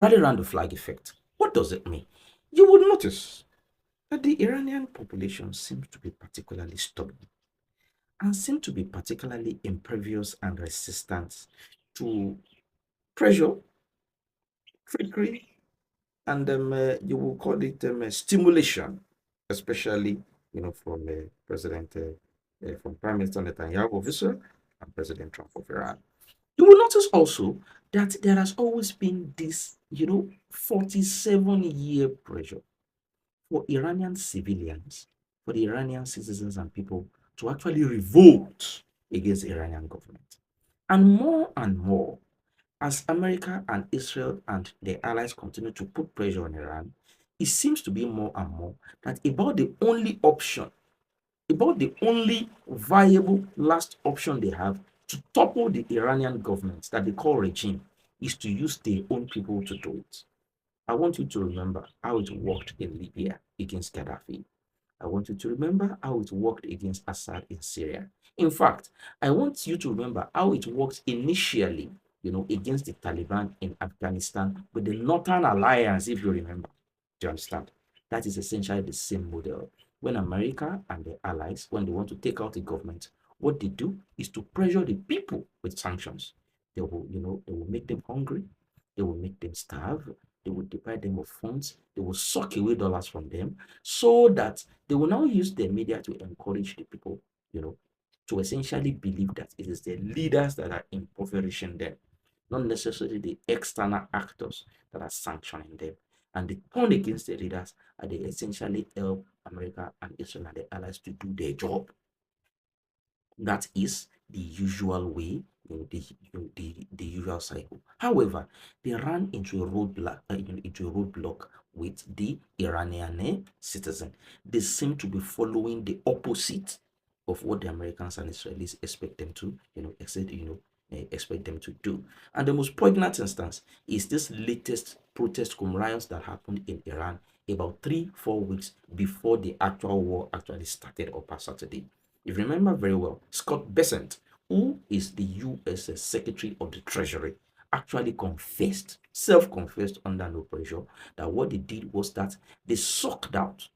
rally around the flag effect. What does it mean? You would notice that the Iranian population seems to be particularly stubborn and seem to be particularly impervious and resistant to pressure, trickery, and you will call it stimulation, especially from from Prime Minister Netanyahu of Israel and President Trump of Iran. You will notice also that there has always been this 47-year pressure for Iranian civilians, for the Iranian citizens and people to actually revolt against the Iranian government. And more, as America and Israel and their allies continue to put pressure on Iran, it seems to be more and more that about the only viable last option they have to topple the Iranian government that they call regime is to use their own people to do it. I want you to remember how it worked in Libya against Gaddafi. I want you to remember how it worked against Assad in Syria. In fact, I want you to remember how it worked initially, against the Taliban in Afghanistan with the Northern Alliance, if you remember. Do you understand? That is essentially the same model. When America and their allies, when they want to take out the government, what they do is to pressure the people with sanctions. They will make them hungry, they will make them starve, they will deprive them of funds, they will suck away dollars from them, so that they will now use the media to encourage the people, you know, to essentially believe that it is the leaders that are impoverishing them, not necessarily the external actors that are sanctioning them. And they turn against the leaders and they essentially help America and Israel and the allies to do their job. That is the usual way, the usual cycle. However, they ran into a roadblock with the Iranian citizen. They seem to be following the opposite of what the Americans and Israelis expect them to, expect them to do. And the most poignant instance is this latest protest riots that happened in Iran about 3-4 weeks before the actual war actually started on past Saturday. If you remember very well, Scott Bessent, who is the US Secretary of the Treasury, actually self-confessed under no pressure, that what they did was that they sucked out,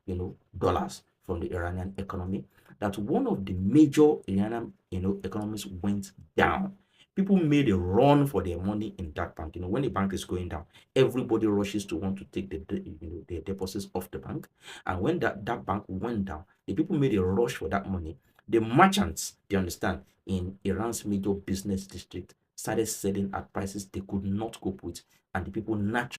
dollars from the Iranian economy, that one of the major Iranian, economies went down. People made a run for their money in that bank. When the bank is going down, everybody rushes to want to take their deposits off the bank. And when that bank went down, the people made a rush for that money. The merchants, do you understand, in Iran's major business district started selling at prices they could not cope with, and the people naturally